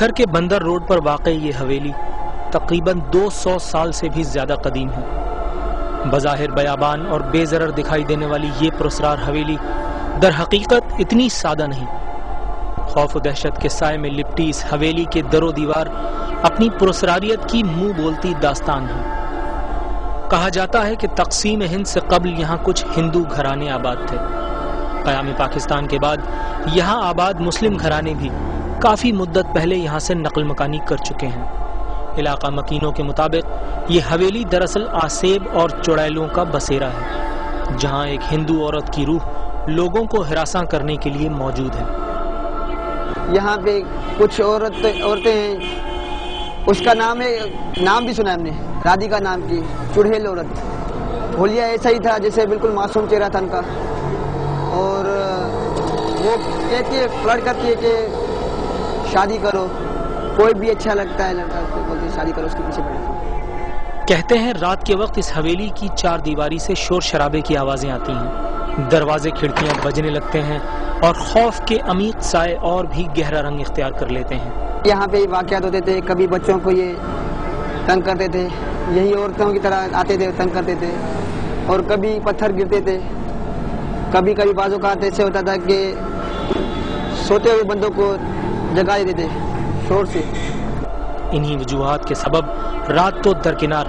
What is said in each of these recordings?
सक्खर के बंदर रोड पर वाक़ई ये हवेली तकरीबन 200 साल से भी ज्यादा कदीम है। बज़ाहिर बयाबान और बेज़रर दिखाई देने वाली ये पुरस्रार हवेली दर हकीकत इतनी सादा नहीं। खौफ और दहशत के साए में लिपटी इस हवेली के दरो दीवार अपनी पुरस्रारियत की मुंह बोलती दास्तान है। कहा जाता है कि तक़सीम हिंद से कबल यहाँ कुछ हिंदू घराने आबाद थे। क़याम पाकिस्तान के बाद यहाँ आबाद मुस्लिम घराने भी काफ़ी मुद्दत पहले यहाँ से नकल मकानी कर चुके हैं। इलाका मकीनों के मुताबिक ये हवेली दरअसल आसेब और चुड़ैलों का बसेरा है, जहाँ एक हिंदू औरत की रूह लोगों को हिरासा करने के लिए मौजूद है। यहाँ पे कुछ औरतें हैं, उसका नाम है, नाम भी सुना हमने, राधिका नाम की चुड़ैल औरत। होलिया ऐसा ही था जैसे बिल्कुल मासूम चेहरा था उनका, और वो कहती है, फ्लर्ट करती है कि शादी करो, कोई भी अच्छा लगता है लड़का तो बोलते शादी करो, उसके पीछे पड़े। कहते हैं रात के वक्त इस हवेली की चार दीवारी से शोर शराबे की आवाजें आती हैं, दरवाजे खिड़कियां बजने लगते हैं और खौफ के अमीक साए और भी गहरा रंग इख्तियार कर लेते हैं। यहाँ पे वाक़यात होते थे, कभी बच्चों को ये तंग करते थे, यही औरतों की तरह आते थे, तंग करते थे, और कभी पत्थर गिरते थे, कभी कभी बाजों का ऐसे होता था कि सोते हुए बंदों को जगा देते थे शोर से। इन्हीं वजूहात के सबब रात तो दरकिनार,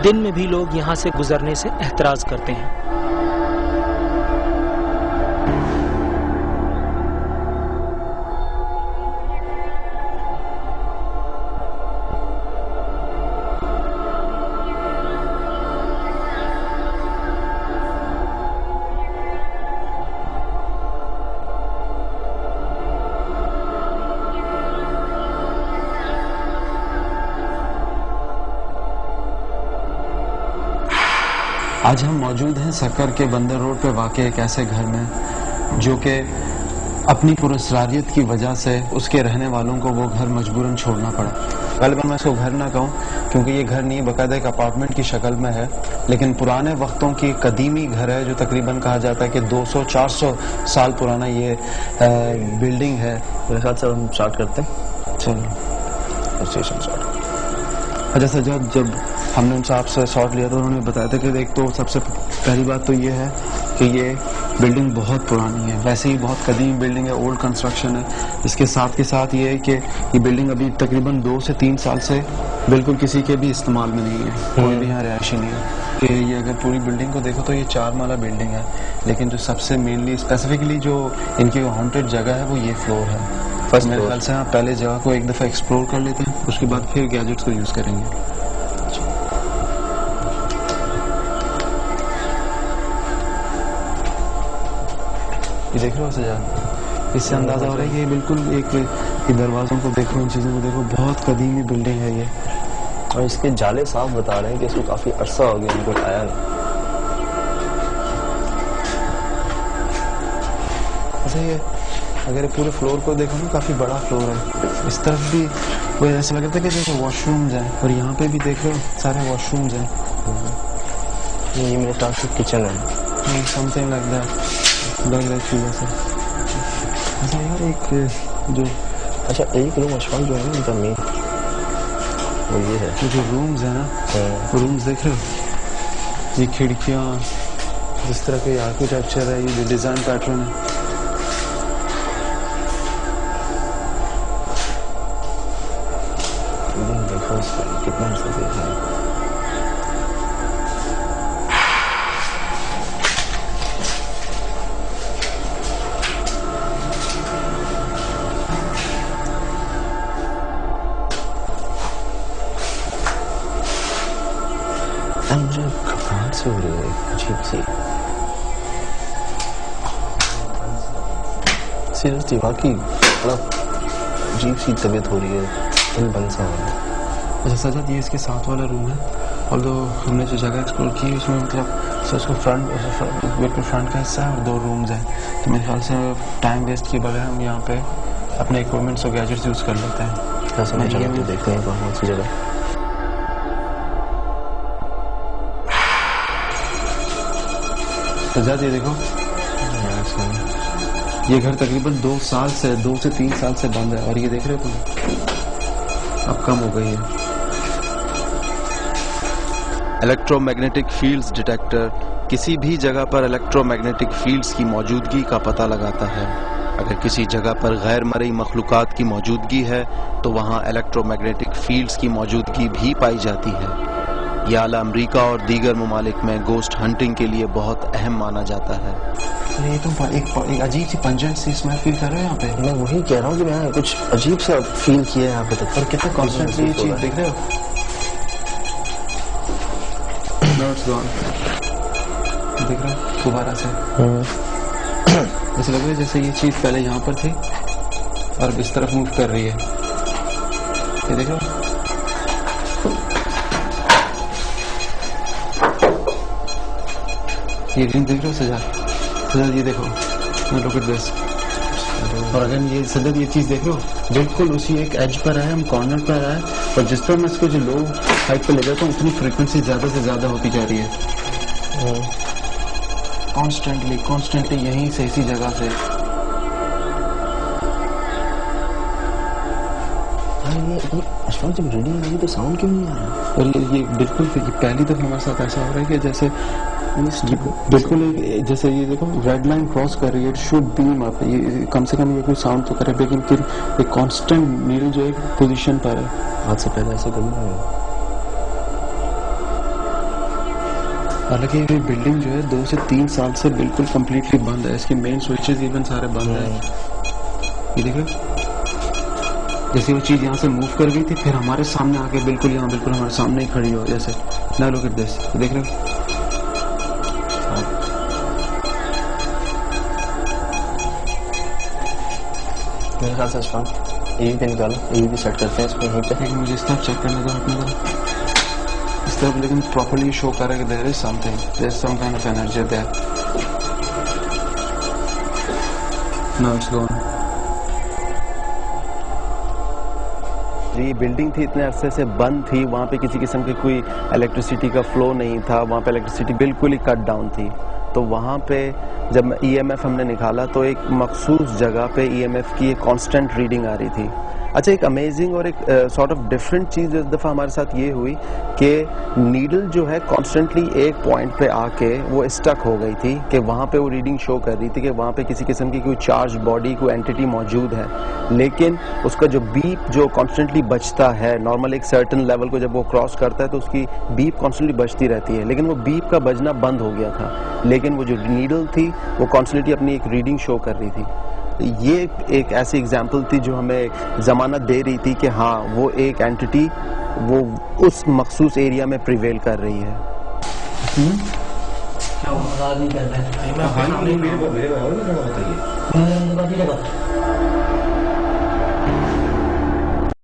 दिन में भी लोग यहाँ से गुजरने से एहतराज करते हैं। आज हम मौजूद हैं सक्खर के बंदर रोड पे वाक़ एक ऐसे घर में जो कि अपनी पुरस्रारियत की वजह से उसके रहने वालों को वो घर मजबूरन छोड़ना पड़ा। गलबन मैं इसको घर ना कहूँ क्योंकि ये घर नहीं, बाकायदा एक अपार्टमेंट की शक्ल में है, लेकिन पुराने वक्तों की कदीमी घर है जो तकरीबन कहा जाता है कि 200-400 साल पुराना ये बिल्डिंग है। मेरे साथ सब हम स्टार्ट करते हैं। चलो स्टेशन स्टार्ट। अच्छा सज्जाद, जब हमने उनसे आपसे शॉट लिया तो उन्होंने बताया था कि एक तो सबसे पहली बात तो ये है कि ये बिल्डिंग बहुत पुरानी है, वैसे ही बहुत कदीम बिल्डिंग है, ओल्ड कंस्ट्रक्शन है। इसके साथ ये है कि ये बिल्डिंग अभी तकरीबन 2 से 3 साल से बिल्कुल किसी के भी इस्तेमाल में नहीं है, कोई भी यहाँ रिहायशी नहीं है। कि ये अगर पूरी बिल्डिंग को देखो तो ये 4 माला बिल्डिंग है, लेकिन जो सबसे मेनली स्पेसिफिकली जो इनकी हॉन्टेड जगह है वो ये फ्लोर है। फर्स्ट मेरे ख्याल से आप पहले जगह को एक दफ़ा एक्सप्लोर कर लेते हैं, उसके बाद फिर गैजेट्स को यूज़ करेंगे। ये देख रहे हो सजाद, इससे अंदाजा हो रहा है कि ये बिल्कुल एक दरवाजों को देखो, इन चीज़ों को देखो, बहुत कदीमी बिल्डिंग है ये। और इसके जाले साफ बता रहे हैं कि इसको काफी अरसा हो गया इनको आया नहीं। अच्छा, ये अगर पूरे फ्लोर को देखो ना, काफी बड़ा फ्लोर है। इस तरफ भी वो ऐसा लग रहा था कि जैसे वॉशरूम्स हैं, और यहाँ पे भी देख रहे हो सारे वॉशरूम्स हैं। ये मेरे ख्याल से किचन है, समथिंग लाइक दैट लग रहा है चूल्हे से। अच्छा यार, एक जो एक रूम अशफाक जो है उनका मेन वो ये है, जो रूम्स है ना, वो रूम्स देख रहे हो, ये खिड़कियाँ, जिस तरह के आर्किटेक्चर है, ये जो डिजाइन पैटर्न है, देखो कितना अच्छा देखा है। मुझे घबराहट से हो रही है, अजीब सी, सीरियसली वाकई बड़ा अजीब सी तबीयत हो रही है, दिल बंद सा हो रहा है। अच्छा सजाद, ये इसके साथ वाला रूम है, और जो हमने जो जगह एक्सप्लोर की उसमें मतलब उसको बिल्कुल फ्रंट का हिस्सा है और 2 रूम्स हैं। तो मेरे ख्याल से टाइम वेस्ट किए बगैर हम यहाँ पे अपने इक्विपमेंट्स और गैजेट्स यूज़ कर लेते हैं। ऐसा मैं चलते देखते हैं कौन सी जगह। सजाद, ये देखो, ये घर तकरीबन 2 से 3 साल से बंद है, और ये देख रहे हो तुम, अब कम हो गई है। इलेक्ट्रोमैग्नेटिक फील्ड्स डिटेक्टर किसी भी जगह पर इलेक्ट्रोमैग्नेटिक फील्ड्स की मौजूदगी का पता लगाता है। अगर किसी जगह पर गैर मरई मखलूक़ात की मौजूदगी है तो वहाँ इलेक्ट्रोमैग्नेटिक फील्ड्स की मौजूदगी भी पाई जाती है। यह आला अमरीका और दीगर ममालिक में गोस्ट हंटिंग के लिए बहुत अहम माना जाता है। ये तो एक अजीब सी पंजेंट सी स्मेल फील कर रहे हो यहाँ पे। मैं वही कह रहा हूँ कि मैं कुछ अजीब सा फील किया है यहाँ पे तक। और कितना कॉन्स्टेंटली ये चीज देख रहे हो। Now it's gone. देख रहे हो दोबारा से ऐसा लग रहा है जैसे ये चीज पहले यहाँ पर थी और अब इस तरफ मूव कर रही है। ये देख रहे हो। ये ग्रीन देख रहे हो सजाद ये देखो। Look at this. और अगर ये सदर ये चीज देख रहे हो बिल्कुल उसी एक एज पर है, हम कॉर्नर पर है और जिस पर मैं इसको जो लो हाइट पे ले जाता हूँ उतनी फ्रीक्वेंसी ज्यादा से ज्यादा होती जा रही है। कॉन्स्टेंटली यहीं से इसी जगह से। ये अशफाक जब रीडिंग आई तो साउंड क्यों नहीं आ रहा? और ये बिल्कुल पहली दफा हमारे साथ ऐसा हो रहा है कि जैसे बिल्कुल जैसे ये देखो रेड लाइन क्रॉस कर रही है, इट शुड बीम अप। ये कम से कम ये कोई साउंड तो करे, लेकिन फिर एक कांस्टेंट नीडल जो एक पोजीशन पर है। आज से पहले ऐसा कभी नहीं हुआ। हालांकि ये बिल्डिंग जो है 2 से 3 साल से बिल्कुल कंप्लीटली बंद है। इसके मेन स्विचेस इवन सारे बंद हैं। ये देखो जैसे वो चीज यहाँ से मूव कर गई थी फिर हमारे सामने आके बिल्कुल यहाँ बिल्कुल हमारे सामने ही खड़ी हो जैसे। ना लुक एट दिस, देख रहे हो। मेरे ख्याल से अशफाक ये भी निकालो, ये भी सेट करते हैं इसको यहीं पे। लेकिन मुझे इस तरफ चेक करने दो अपने तरफ इस तरफ, लेकिन प्रॉपर्ली शो कर रहा है कि there is something, there is some kind of energy there. Now it's gone. ये बिल्डिंग थी इतने अरसे से बंद थी, वहाँ पे किसी किस्म की कोई इलेक्ट्रिसिटी का फ्लो नहीं था, वहाँ पे इलेक्ट्रिसिटी बिल्कुल ही कट डाउन थी। तो वहाँ पे जब ईएमएफ हमने निकाला तो एक मखसूस जगह पे ईएमएफ की एक कांस्टेंट रीडिंग आ रही थी। अच्छा, एक अमेजिंग और एक सॉर्ट ऑफ डिफरेंट चीज़ इस दफ़ा हमारे साथ ये हुई कि नीडल जो है कॉन्स्टेंटली एक पॉइंट पे आके वो स्टक हो गई थी कि वहाँ पे वो रीडिंग शो कर रही थी कि वहाँ पे किसी किस्म की कोई चार्ज बॉडी कोई एंटिटी मौजूद है, लेकिन उसका जो बीप जो कॉन्स्टेंटली बजता है, नॉर्मल एक सर्टन लेवल को जब वो क्रॉस करता है तो उसकी बीप कॉन्स्टेंटली बजती रहती है, लेकिन वो बीप का बजना बंद हो गया था, लेकिन वो जो नीडल थी वो कॉन्स्टेंटली अपनी एक रीडिंग शो कर रही थी। ये एक ऐसी एग्जाम्पल थी जो हमें जमानत दे रही थी कि हाँ वो एक एंटिटी वो उस मखसूस एरिया में प्रिवेल कर रही है।